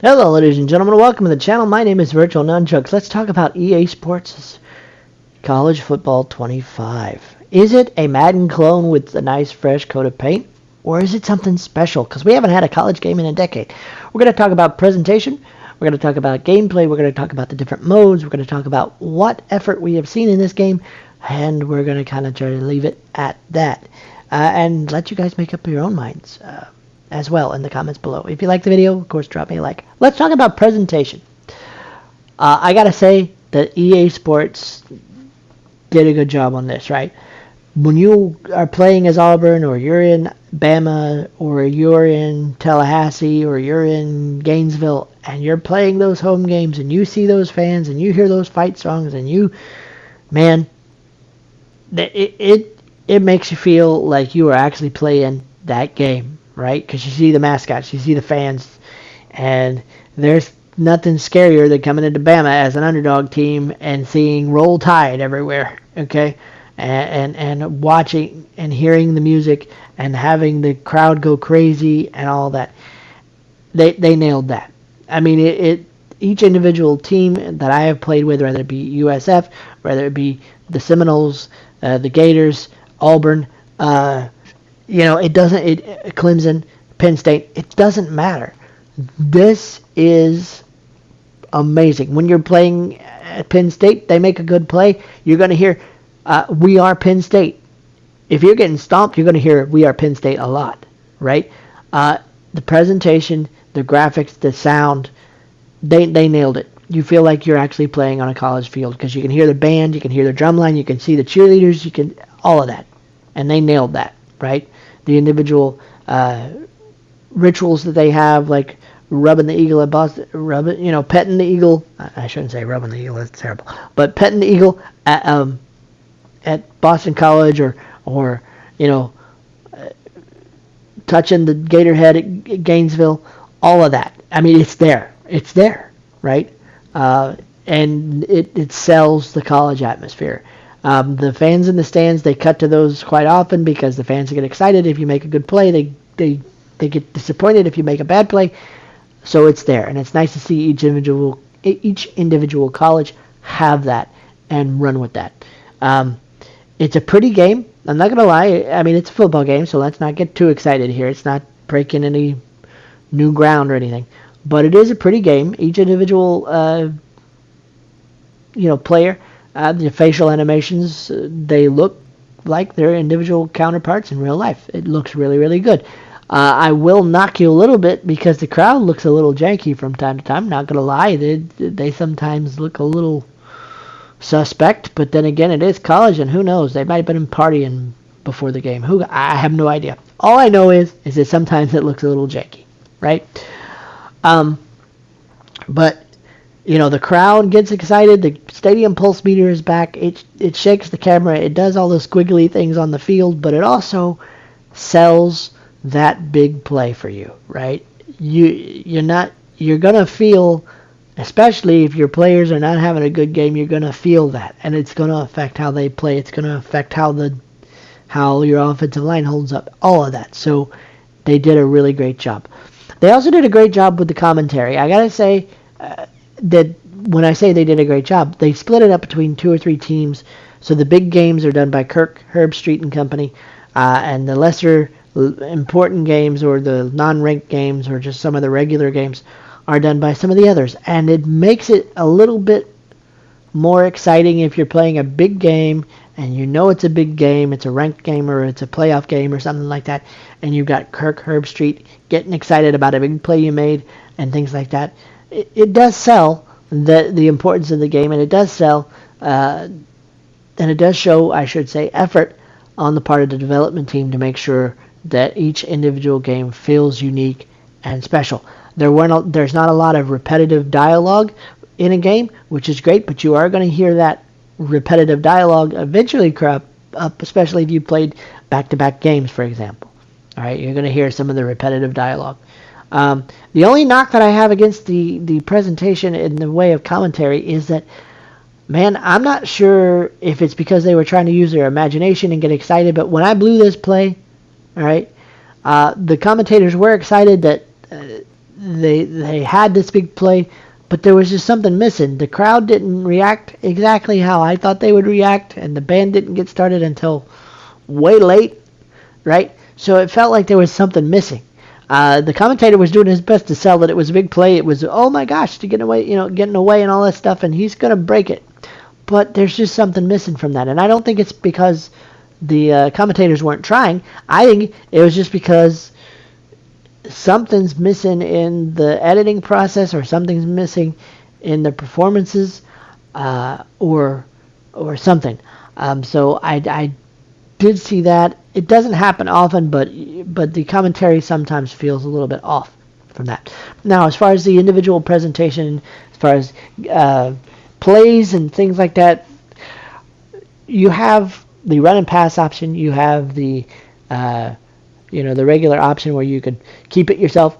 Hello, ladies and gentlemen. Welcome to the channel. My name is Virtual Nunchucks. Let's talk about EA Sports College Football 25. Is it a Madden clone with a nice, fresh coat of paint? Or is it something special? Because we haven't had a college game in a decade. We're going to talk about presentation. We're going to talk about gameplay. We're going to talk about the different modes. We're going to talk about what effort we have seen in this game. And we're going to kind of try to leave it at that. And let you guys make up your own minds as well in the comments below. If you like the video, of course, drop me a like. Let's talk about presentation. I gotta say that EA Sports did a good job on this, right? When you are playing as Auburn, or you're in Bama, or you're in Tallahassee, or you're in Gainesville, and you're playing those home games, and you see those fans, and you hear those fight songs, and it makes you feel like you are actually playing that game, right? Because you see the mascots, you see the fans, and there's nothing scarier than coming into Bama as an underdog team and seeing Roll Tide everywhere, okay? And watching and hearing the music and having the crowd go crazy and all that. They nailed that. I mean, each individual team that I have played with, whether it be USF, whether it be the Seminoles, the Gators, Auburn, Clemson, Penn State, it doesn't matter. This is amazing. When you're playing at Penn State, they make a good play, you're going to hear, we are Penn State. If you're getting stomped, you're going to hear, we are Penn State a lot, right? The presentation, the graphics, the sound, they nailed it. You feel like you're actually playing on a college field because you can hear the band, you can hear the drum line, you can see the cheerleaders, you can, all of that. And they nailed that, right? The individual rituals that they have, like rubbing the eagle at Boston, petting the eagle. I shouldn't say rubbing the eagle, that's terrible. But petting the eagle at Boston College, or touching the gator head at Gainesville, all of that. I mean, it's there, right? And it sells the college atmosphere. The fans in the stands, they cut to those quite often because the fans get excited if you make a good play. They get disappointed if you make a bad play. So it's there, and it's nice to see each individual college have that and run with that. It's a pretty game. I'm not gonna lie. I mean, it's a football game, so let's not get too excited here. It's not breaking any new ground or anything, but it is a pretty game. Each individual player. The facial animations, they look like their individual counterparts in real life. It looks really, really good. I will knock you a little bit because the crowd looks a little janky from time to time. Not going to lie. They sometimes look a little suspect, but then again, it is college, and who knows? They might have been partying before the game. I have no idea. All I know is that sometimes it looks a little janky, right? But the crowd gets excited. The stadium pulse meter is back. It shakes the camera. It does all the squiggly things on the field, but it also sells that big play for you, right? You're gonna feel, especially if your players are not having a good game, you're gonna feel that, and it's gonna affect how they play. It's gonna affect how your offensive line holds up. All of that. So they did a really great job. They also did a great job with the commentary. I gotta say. That when I say they did a great job, they split it up between 2 or 3 teams. So the big games are done by Kirk Herbstreit and company, and the lesser important games, or the non-ranked games, or just some of the regular games, are done by some of the others. And it makes it a little bit more exciting if you're playing a big game and it's a big game, it's a ranked game, or it's a playoff game or something like that, and you've got Kirk Herbstreit getting excited about a big play you made and things like that. It does sell the importance of the game, and it does sell, and it does show, I should say, effort on the part of the development team to make sure that each individual game feels unique and special. There's not a lot of repetitive dialogue in a game, which is great, but you are going to hear that repetitive dialogue eventually crop up, especially if you played back-to-back games, for example. All right, you're going to hear some of the repetitive dialogue. The only knock that I have against the presentation in the way of commentary is that, man, I'm not sure if it's because they were trying to use their imagination and get excited, but when I blew this play, all right, the commentators were excited that they had this big play, but there was just something missing. The crowd didn't react exactly how I thought they would react, and the band didn't get started until way late, right? So it felt like there was something missing. The commentator was doing his best to sell that it was a big play. It was, oh my gosh, to get away, getting away and all that stuff, and he's gonna break it. But there's just something missing from that, and I don't think it's because the commentators weren't trying. I think it was just because something's missing in the editing process, or something's missing in the performances, or something. So I did see that. It doesn't happen often, but the commentary sometimes feels a little bit off from that. Now, as far as the individual presentation, as far as plays and things like that, you have the run and pass option. You have the the regular option where you could keep it yourself,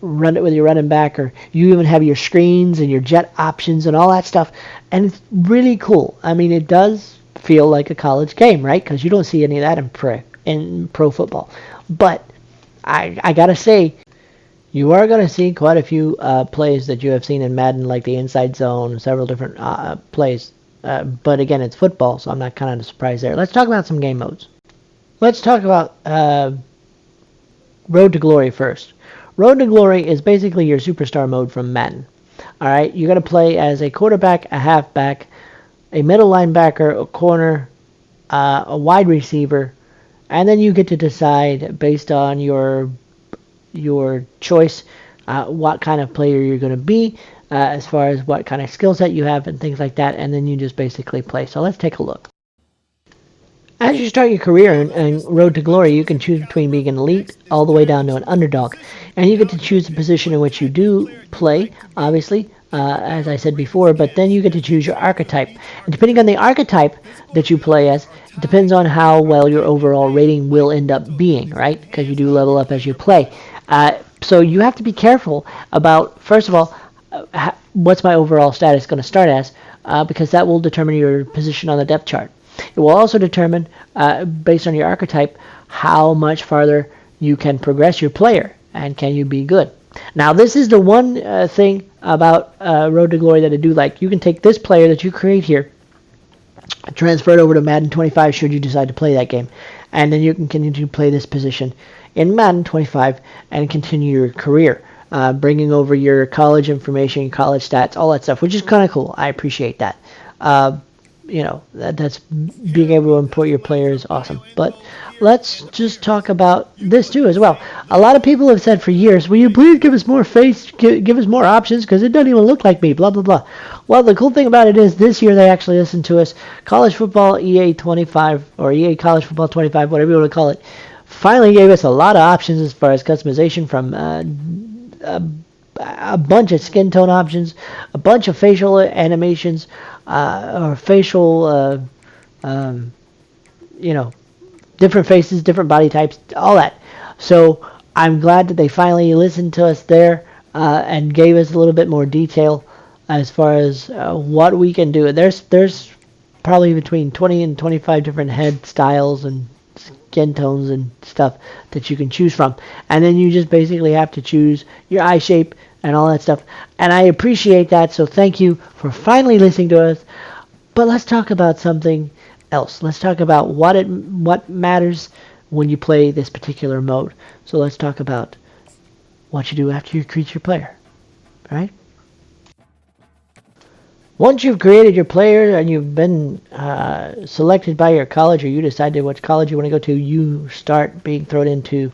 run it with your running back, or you even have your screens and your jet options and all that stuff. And it's really cool. I mean, it does feel like a college game, right? Because you don't see any of that in pro football. But I gotta say, you are gonna see quite a few plays that you have seen in Madden, like the inside zone, several different plays. But again, it's football, so I'm not kind of surprised there. Let's talk about some game modes. Let's talk about Road to Glory first. Road to Glory is basically your superstar mode from Madden. All right, you're gonna play as a quarterback, a halfback, a middle linebacker, a corner, a wide receiver, and then you get to decide based on your choice what kind of player you're going to be, as far as what kind of skill set you have and things like that, and then you just basically play. So let's take a look. As you start your career in Road to Glory, you can choose between being an elite all the way down to an underdog. And you get to choose the position in which you do play, obviously, as I said before, but then you get to choose your archetype. And depending on the archetype that you play as, it depends on how well your overall rating will end up being, right? Because you do level up as you play. So you have to be careful about, first of all, what's my overall status going to start as, because that will determine your position on the depth chart. It will also determine, based on your archetype, how much farther you can progress your player, and can you be good. Now, this is the one thing about Road to Glory that I do like. You can take this player that you create here, transfer it over to Madden 25 should you decide to play that game, and then you can continue to play this position in Madden 25 and continue your career, bringing over your college information, college stats, all that stuff, which is kind of cool. I appreciate that. That's being able to import your player is awesome. But let's just talk about this too as well. A lot of people have said for years, will you please give us more face, give us more options, because it doesn't even look like me, blah, blah, blah. Well, the cool thing about it is this year they actually listened to us. College Football EA 25, or EA College Football 25, whatever you want to call it, finally gave us a lot of options as far as customization, from a bunch of skin tone options, a bunch of facial animations, or facial, different faces, different body types, all that. So I'm glad that they finally listened to us there, and gave us a little bit more detail as far as what we can do. There's probably between 20 and 25 different head styles and skin tones and stuff that you can choose from, and then you just basically have to choose your eye shape and all that stuff. And I appreciate that, so thank you for finally listening to us. But let's talk about something else. Let's talk about what matters when you play this particular mode. So let's talk about what you do after you create your player. All right? Once you've created your player and you've been selected by your college, or you decided which college you want to go to, you start being thrown into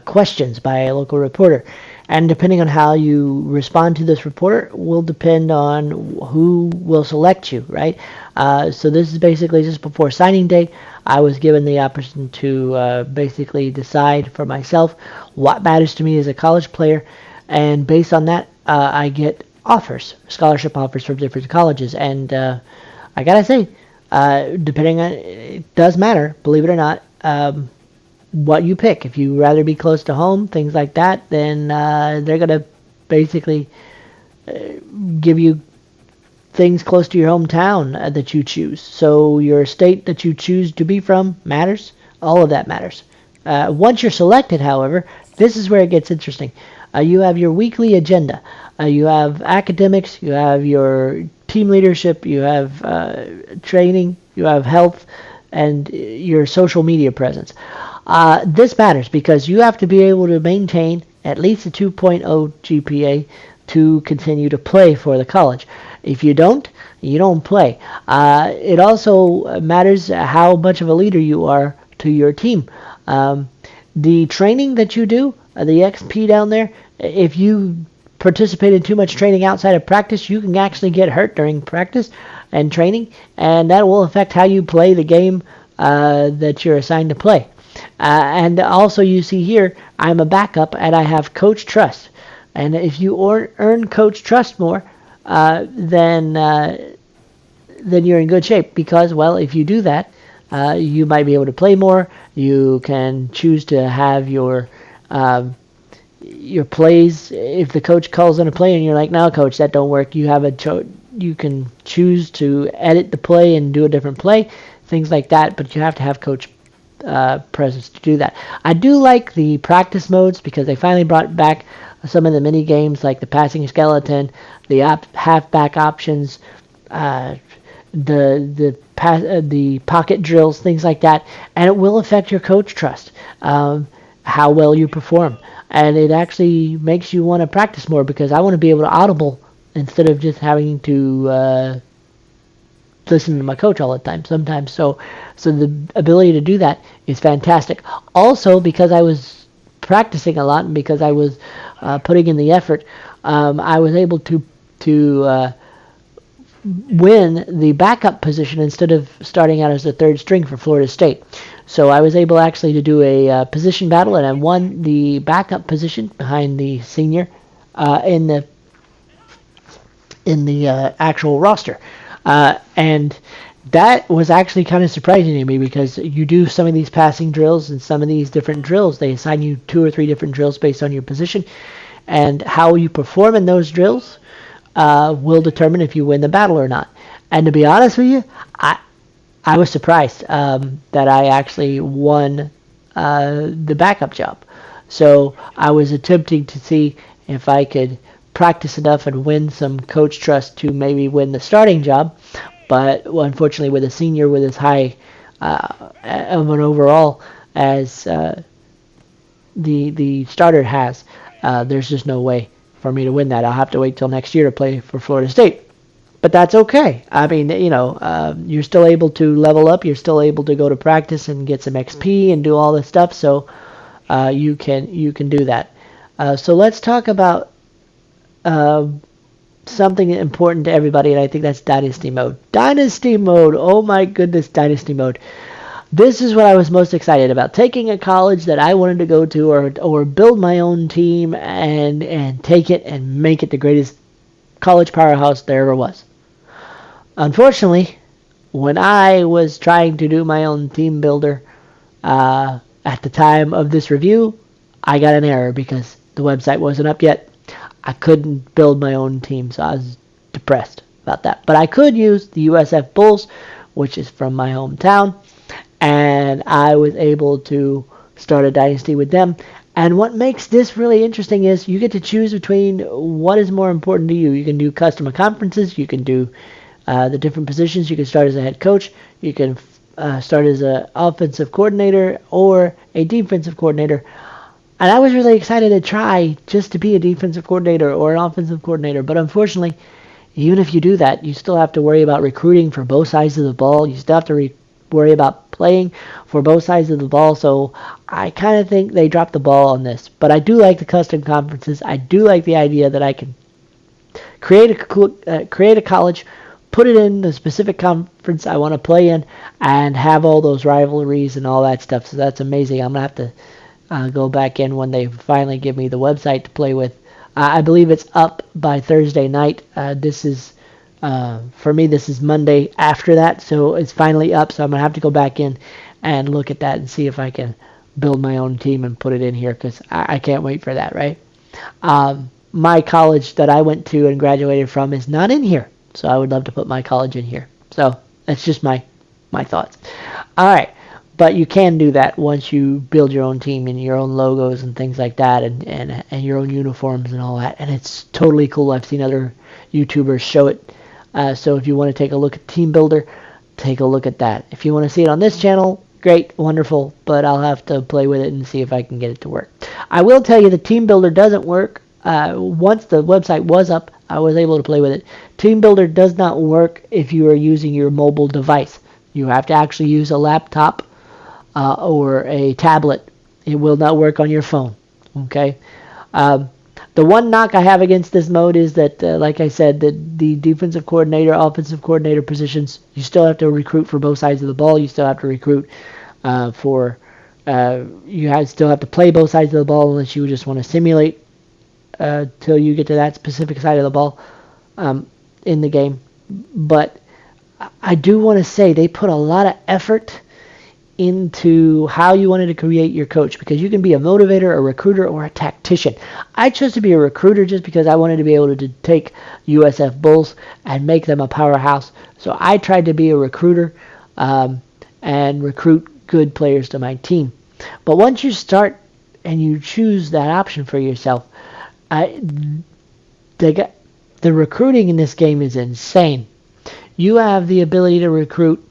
questions by a local reporter. And depending on how you respond to this reporter will depend on who will select you, right? So this is basically just before signing day. I was given the option to basically decide for myself what matters to me as a college player. And based on that, I get offers, scholarship offers from different colleges. And I gotta say, depending on, it does matter, believe it or not, what you pick. If you rather be close to home, things like that, then they're going to basically give you things close to your hometown that you choose. So your state that you choose to be from matters. All of that matters. Once you're selected, however, this is where it gets interesting. You have your weekly agenda. You have academics. You have your team leadership. You have training. You have health, and your social media presence. This matters because you have to be able to maintain at least a 2.0 GPA to continue to play for the college. If you don't play. It also matters how much of a leader you are to your team. The training that you do, the XP down there, if you participate in too much training outside of practice, you can actually get hurt during practice and training, and that will affect how you play the game that you're assigned to play. And also, you see here, I'm a backup and I have coach trust. And if you earn coach trust more, then you're in good shape because, well, if you do that, you might be able to play more. You can choose to have your plays. If the coach calls in a play and you're like, "No, coach, that don't work," you can choose to edit the play and do a different play, things like that. But you have to have coach presence to do that. I do like the practice modes because they finally brought back some of the mini games like the passing skeleton, the halfback options, the pocket drills, things like that, and it will affect your coach trust, how well you perform, and it actually makes you want to practice more because I want to be able to audible instead of just having to listen to my coach all the time sometimes. So the ability to do that is fantastic. Also, because I was practicing a lot and because I was putting in the effort, I was able to win the backup position instead of starting out as the third string for Florida State. So I was able actually to do a position battle, and I won the backup position behind the senior in the actual roster. And that was actually kind of surprising to me because you do some of these passing drills and some of these different drills. They assign you 2 or 3 different drills based on your position, and how you perform in those drills will determine if you win the battle or not. And to be honest with you, I was surprised that I actually won the backup job. So I was attempting to see if I could practice enough and win some coach trust to maybe win the starting job. But unfortunately, with a senior with as high of an overall as the starter has, there's just no way for me to win that. I'll have to wait till next year to play for Florida State. But that's okay. I mean, you're still able to level up. You're still able to go to practice and get some XP and do all this stuff. So you can do that. So let's talk about something important to everybody, and I think that's Dynasty Mode. Dynasty Mode! Oh my goodness, Dynasty Mode. This is what I was most excited about. Taking a college that I wanted to go to or build my own team and take it and make it the greatest college powerhouse there ever was. Unfortunately, when I was trying to do my own team builder at the time of this review, I got an error because the website wasn't up yet. I couldn't build my own team, so I was depressed about that. But I could use the USF Bulls, which is from my hometown, and I was able to start a dynasty with them. And what makes this really interesting is you get to choose between what is more important to you. You can do custom conferences. You can do the different positions. You can start as a head coach. You can start as an offensive coordinator or a defensive coordinator. And I was really excited to try just to be a defensive coordinator or an offensive coordinator. But unfortunately, even if you do that, you still have to worry about recruiting for both sides of the ball. You still have to worry about playing for both sides of the ball. So I kind of think they dropped the ball on this. But I do like the custom conferences. I do like the idea that I can create a college, put it in the specific conference I want to play in, and have all those rivalries and all that stuff. So that's amazing. I'm going to have to go back in when they finally give me the website to play with. I believe it's up by Thursday night. This is, for me, this is Monday after that, so it's finally up, so I'm going to have to go back in and look at that and see if I can build my own team and put it in here, because I can't wait for that, right? My college that I went to and graduated from is not in here, so I would love to put my college in here. So that's just my thoughts. All right. But you can do that once you build your own team and your own logos and things like that, and your own uniforms and all that. And it's totally cool. I've seen other YouTubers show it. So if you want to take a look at Team Builder, take a look at that. If you want to see it on this channel, great, wonderful, but I'll have to play with it and see if I can get it to work. I will tell you the Team Builder doesn't work. Once the website was up, I was able to play with it. Team Builder does not work if you are using your mobile device. You have to actually use a laptop or a tablet. It will not work on your phone. Okay. The one knock I have against this mode is that, like I said, the defensive coordinator, offensive coordinator positions, you still have to recruit for both sides of the ball. You still have to recruit still have to play both sides of the ball unless you just want to simulate till you get to that specific side of the ball in the game. But I do want to say they put a lot of effort into how you wanted to create your coach, because you can be a motivator, a recruiter, or a tactician. I chose to be a recruiter just because I wanted to be able to take USF Bulls and make them a powerhouse. So I tried to be a recruiter and recruit good players to my team. But once you start and you choose that option for yourself, the recruiting in this game is insane. You have the ability to recruit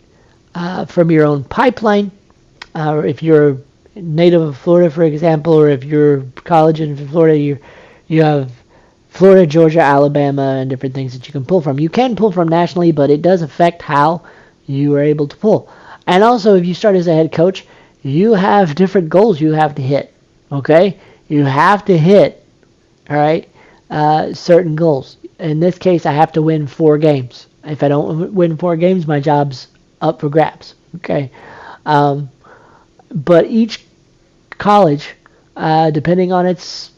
from your own pipeline. If you're a native of Florida, for example, or if you're college in Florida, you have Florida, Georgia, Alabama, and different things that you can pull from. You can pull from nationally, but it does affect how you are able to pull. And also, if you start as a head coach, you have different goals you have to hit. Okay? You have to hit, all right, certain goals. In this case, I have to win 4 games. If I don't win 4 games, my job's up for grabs. Okay? But each college, depending on its,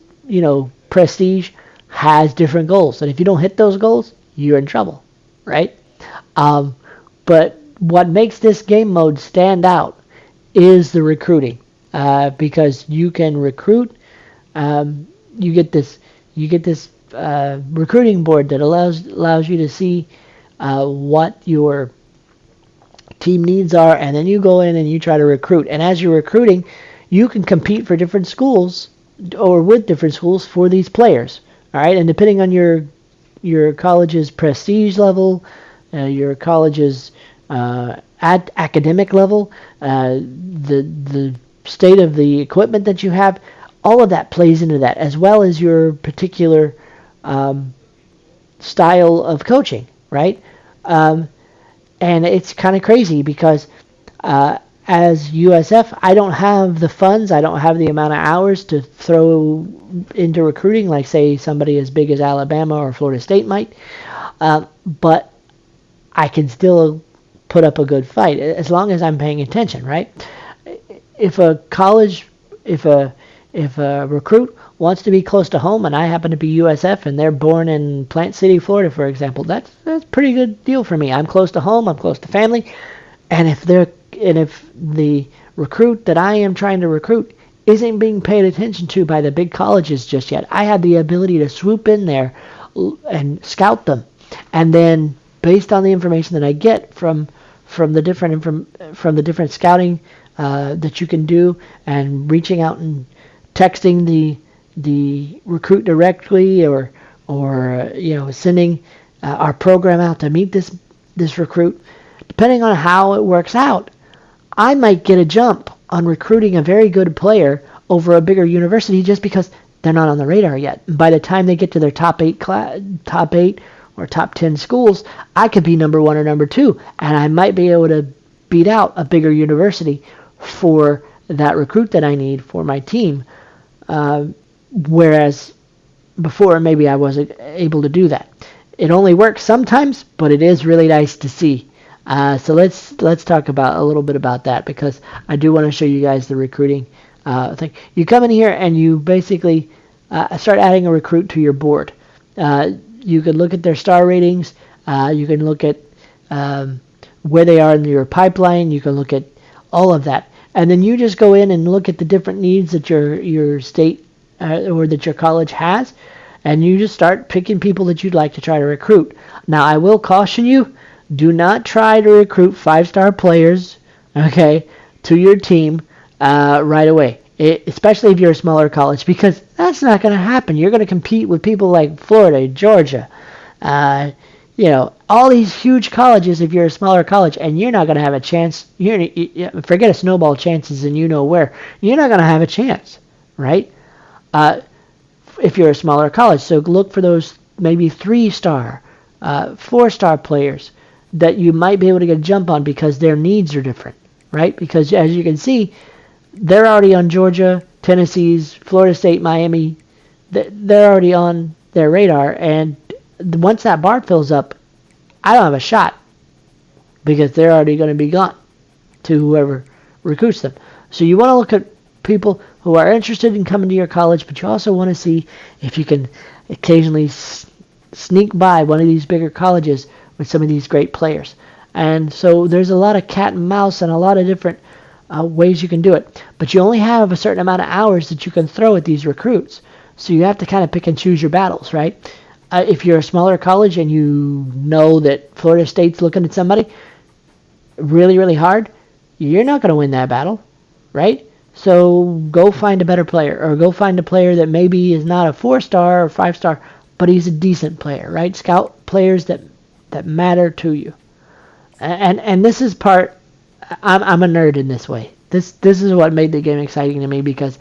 prestige, has different goals. And if you don't hit those goals, you're in trouble, right? But what makes this game mode stand out is the recruiting, because you can recruit. You get this recruiting board that allows you to see what your team needs are, and then you go in and you try to recruit. And as you're recruiting, you can compete for different schools or with different schools for these players. All right, and depending on your college's prestige level, your college's academic level, the state of the equipment that you have, all of that plays into that, as well as your particular style of coaching, right? And it's kind of crazy because as USF, I don't have the funds, I don't have the amount of hours to throw into recruiting like, say, somebody as big as Alabama or Florida State might. But I can still put up a good fight as long as I'm paying attention, right? If a recruit wants to be close to home, and I happen to be USF, and they're born in Plant City, Florida, for example, that's a pretty good deal for me. I'm close to home, I'm close to family, and if the recruit that I am trying to recruit isn't being paid attention to by the big colleges just yet, I have the ability to swoop in there and scout them, and then based on the information that I get from the different scouting that you can do, and reaching out and texting the recruit directly, or sending our program out to meet this recruit, depending on how it works out, I might get a jump on recruiting a very good player over a bigger university just because they're not on the radar yet. By the time they get to their top 8 or top 10 schools, I could be number 1 or number 2, and I might be able to beat out a bigger university for that recruit that I need for my team. Whereas before, maybe I wasn't able to do that. It only works sometimes, but it is really nice to see. So let's talk about a little bit about that, because I do want to show you guys the recruiting thing. You come in here and you basically start adding a recruit to your board. You can look at their star ratings. You can look at where they are in your pipeline. You can look at all of that. And then you just go in and look at the different needs that your state or that your college has, and you just start picking people that you'd like to try to recruit. Now, I will caution you, do not try to recruit 5-star players, okay? to your team right away. Especially if you're a smaller college, because that's not going to happen. You're going to compete with people like Florida, Georgia, uh, all these huge colleges if you're a smaller college, and you're not going to have a chance. Forget a snowball chances and you know where. You're not going to have a chance, right? Uh, if you're a smaller college. So look for those maybe 3-star, 4-star players that you might be able to get a jump on because their needs are different, right? Because as you can see, they're already on Georgia, Tennessee's, Florida State, Miami. They're already on their radar, and once that bar fills up, I don't have a shot because they're already going to be gone to whoever recruits them. So you want to look at people who are interested in coming to your college, but you also want to see if you can occasionally sneak by one of these bigger colleges with some of these great players. And so there's a lot of cat and mouse and a lot of different ways you can do it. But you only have a certain amount of hours that you can throw at these recruits. So you have to kind of pick and choose your battles, right? If you're a smaller college and you know that Florida State's looking at somebody really, really hard, you're not going to win that battle, right? So go find a better player, or go find a player that maybe is not a 4-star or 5-star, but he's a decent player, right? Scout players that matter to you. And this is part. I'm a nerd in this way. This is what made the game exciting to me, because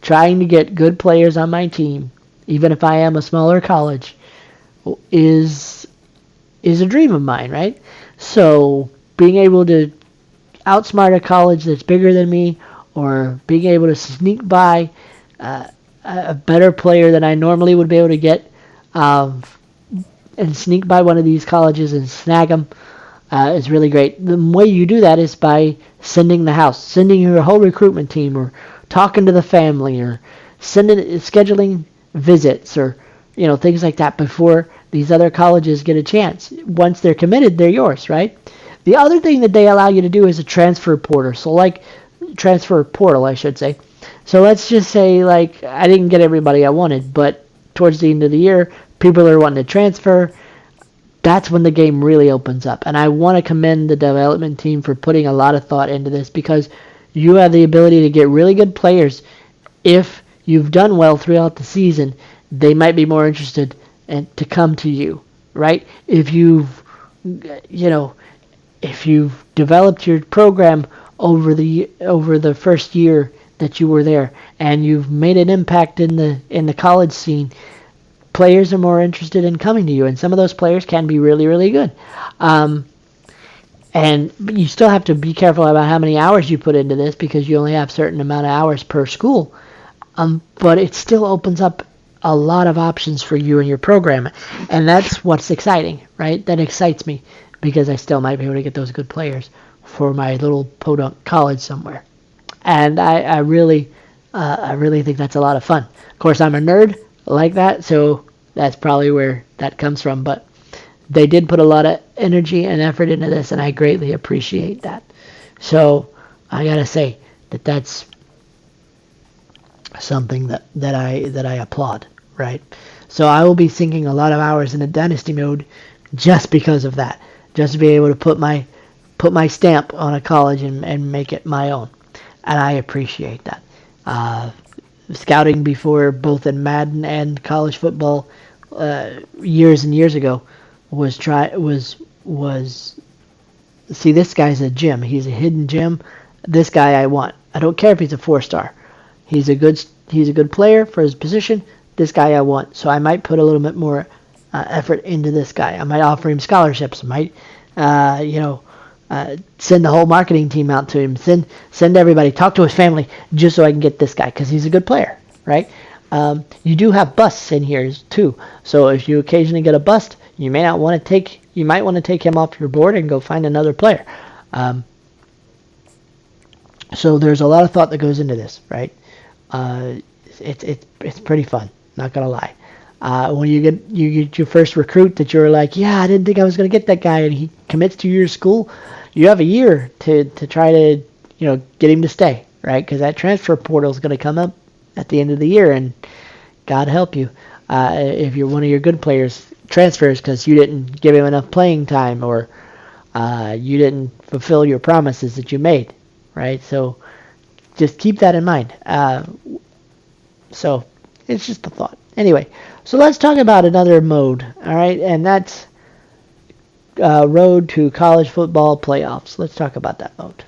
trying to get good players on my team, even if I am a smaller college, is a dream of mine, right? So being able to outsmart a college that's bigger than me, or being able to sneak by a better player than I normally would be able to get, and sneak by one of these colleges and snag them, is really great. The way you do that is by sending your whole recruitment team, or talking to the family, or scheduling visits, or things like that before these other colleges get a chance. Once they're committed, they're yours, right? The other thing that they allow you to do is a transfer portal. I should say. So let's just say, like, I didn't get everybody I wanted, but towards the end of the year, people are wanting to transfer. That's when the game really opens up. And I want to commend the development team for putting a lot of thought into this, because you have the ability to get really good players. If you've done well throughout the season, they might be more interested to come to you, right? If you've developed your program over the first year that you were there, and you've made an impact in the college scene, players are more interested in coming to you, and some of those players can be really, really good. But you still have to be careful about how many hours you put into this, because you only have a certain amount of hours per school. But it still opens up a lot of options for you and your program, and that's what's exciting, right? That excites me, because I still might be able to get those good players for my little podunk college somewhere. And I really think that's a lot of fun. Of course, I'm a nerd like that, so that's probably where that comes from. But they did put a lot of energy and effort into this, and I greatly appreciate that. So I gotta say that's something that I applaud, right? So I will be sinking a lot of hours in a dynasty mode just because of that, just to be able to put my stamp on a college and make it my own, and I appreciate that. Scouting before, both in Madden and college football, years and years ago, was see, this guy's a gem. He's a hidden gem. This guy I want. I don't care if he's a 4-star. He's a good player for his position. This guy I want. So I might put a little bit more effort into this guy. I might offer him scholarships. I might, send the whole marketing team out to him. Send everybody. Talk to his family just so I can get this guy, because he's a good player, right? You do have busts in here too. So if you occasionally get a bust, you might want to take him off your board and go find another player. So there's a lot of thought that goes into this, right? It's pretty fun, not gonna lie. When you get your first recruit that you're like, yeah, I didn't think I was gonna get that guy, and he commits to your school, you have a year to try to get him to stay, right? Because that transfer portal is gonna come up at the end of the year, and God help you if you're one of your good players transfers because you didn't give him enough playing time, or you didn't fulfill your promises that you made, right? So just keep that in mind. So it's just a thought. Anyway, so let's talk about another mode, all right? And that's Road to College Football Playoffs. Let's talk about that mode.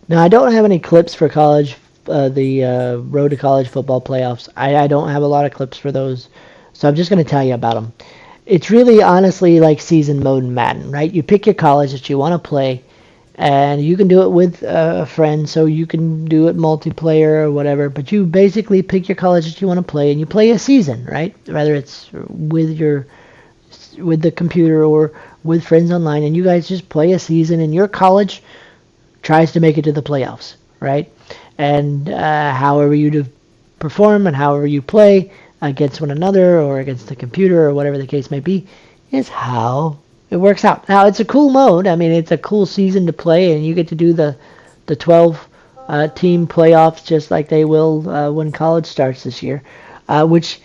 Now, I don't have any clips for the Road to College Football Playoffs. I don't have a lot of clips for those, so I'm just going to tell you about them. It's really honestly like season mode in Madden, right? You pick your college that you want to play, and you can do it with a friend, so you can do it multiplayer or whatever. But you basically pick your college that you want to play, and you play a season, right? Whether it's with the computer or with friends online, and you guys just play a season, and your college tries to make it to the playoffs, right? And however you perform and however you play against one another or against the computer or whatever the case may be is how it works out. Now, it's a cool mode. I mean, it's a cool season to play, and you get to do the 12 team playoffs just like they will when college starts this year, which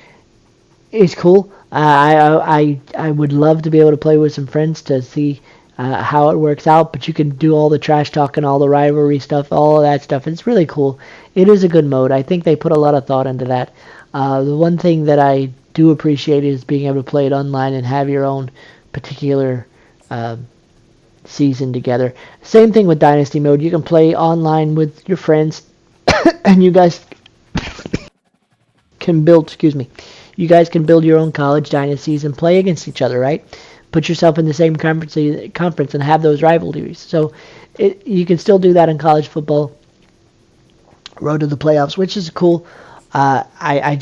is cool. I would love to be able to play with some friends to see how it works out, but you can do all the trash talk and all the rivalry stuff, all of that stuff. It's really cool. It is a good mode. I think they put a lot of thought into that. The one thing that I do appreciate is being able to play it online and have your own particular season together. Same thing with Dynasty mode. You can play online with your friends, and you guys can build. Excuse me. You guys can build your own college dynasties and play against each other, right? Put yourself in the same conference and have those rivalries. So you can still do that in college football. Road to the playoffs, which is cool. I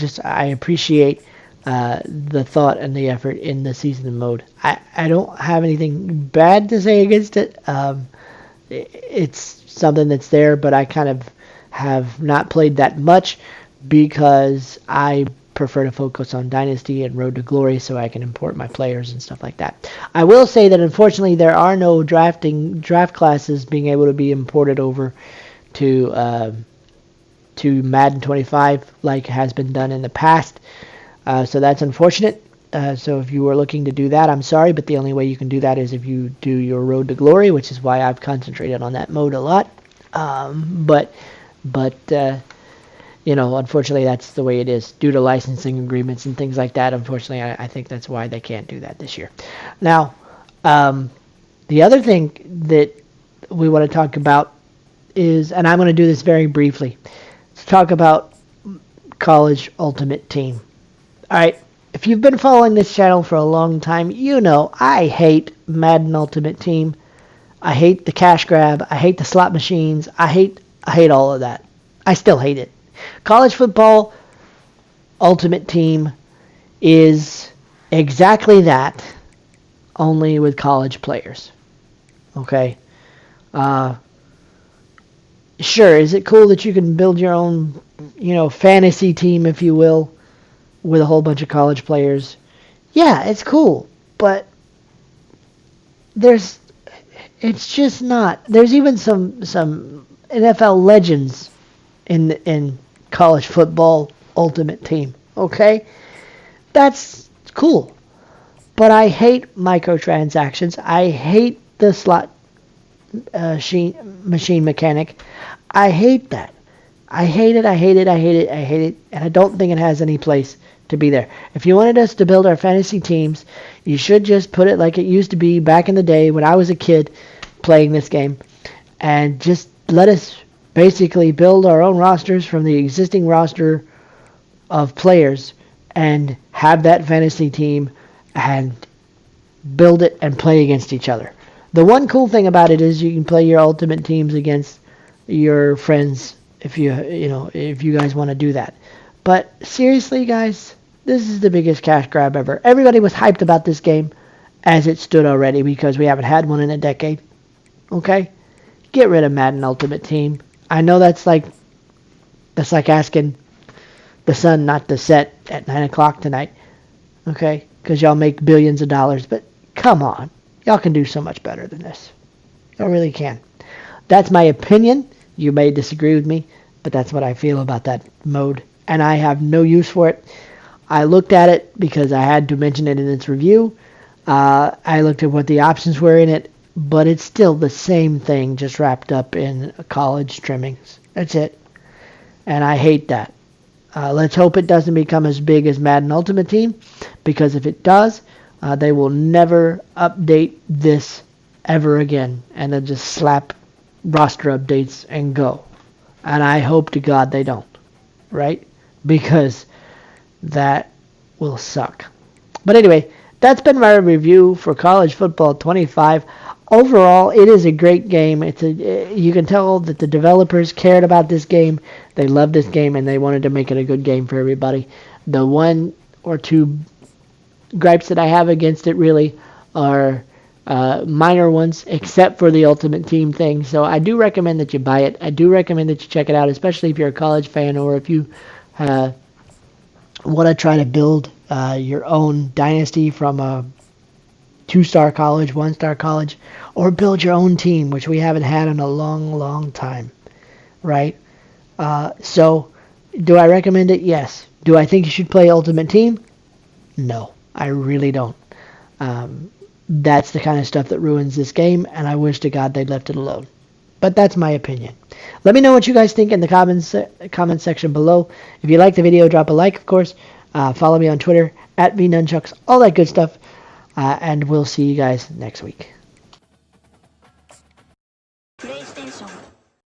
appreciate the thought and the effort in the season mode. I don't have anything bad to say against it. It's something that's there, but I kind of have not played that much because I prefer to focus on Dynasty and Road to Glory so I can import my players and stuff like that. I will say that unfortunately there are no draft classes being able to be imported over to Madden 25 like has been done in the past. So that's unfortunate. So if you were looking to do that, I'm sorry, but the only way you can do that is if you do your Road to Glory, which is why I've concentrated on that mode a lot. But unfortunately, that's the way it is due to licensing agreements and things like that. Unfortunately, I think that's why they can't do that this year. Now, the other thing that we want to talk about is, and I'm going to do this very briefly, let's talk about College Ultimate Team. All right, if you've been following this channel for a long time, you know I hate Madden Ultimate Team. I hate the cash grab. I hate the slot machines. I hate all of that. I still hate it. College football Ultimate Team is exactly that, only with college players. Okay? Sure, is it cool that you can build your own, fantasy team, if you will, with a whole bunch of college players? Yeah, it's cool, but it's just not. There's even some NFL legends in college football Ultimate Team. Okay? That's cool. But I hate microtransactions. I hate the slot machine mechanic. I hate that. I hate it. And I don't think it has any place to be there. If you wanted us to build our fantasy teams, you should just put it like it used to be back in the day when I was a kid playing this game, and just let us basically build our own rosters from the existing roster of players and have that fantasy team and build it and play against each other. The one cool thing about it is you can play your ultimate teams against your friends if you guys want to do that. But seriously, guys, this is the biggest cash grab ever. Everybody was hyped about this game as it stood already because we haven't had one in a decade. Okay? Get rid of Madden Ultimate Team. I know that's like asking the sun not to set at 9 o'clock tonight. Okay? Because y'all make billions of dollars. But come on. Y'all can do so much better than this. Y'all really can. That's my opinion. You may disagree with me, but that's what I feel about that mode. And I have no use for it. I looked at it because I had to mention it in its review. I looked at what the options were in it. but it's still the same thing, just wrapped up in college trimmings. That's it. And I hate that. Let's hope it doesn't become as big as Madden Ultimate Team, because if it does, they will never update this ever again, and they'll just slap roster updates and go. And I hope to God they don't, right? Because that will suck. But anyway, that's been my review for College Football 25. Overall, it is a great game. You can tell that the developers cared about this game. They loved this game, and they wanted to make it a good game for everybody. The one or two gripes that I have against it really are minor ones, except for the Ultimate Team thing. So I do recommend that you buy it. I do recommend that you check it out, especially if you're a college fan or if you want to try to build your own dynasty from a 2-star college, 1-star college, or build your own team, which we haven't had in a long, long time, right? So, do I recommend it? Yes. Do I think you should play Ultimate Team? No, I really don't. That's the kind of stuff that ruins this game, and I wish to God they'd left it alone. But that's my opinion. Let me know what you guys think in the comment section below. If you like the video, drop a like, of course. Follow me on Twitter, @VNunchucks, all that good stuff. And we'll see you guys next week.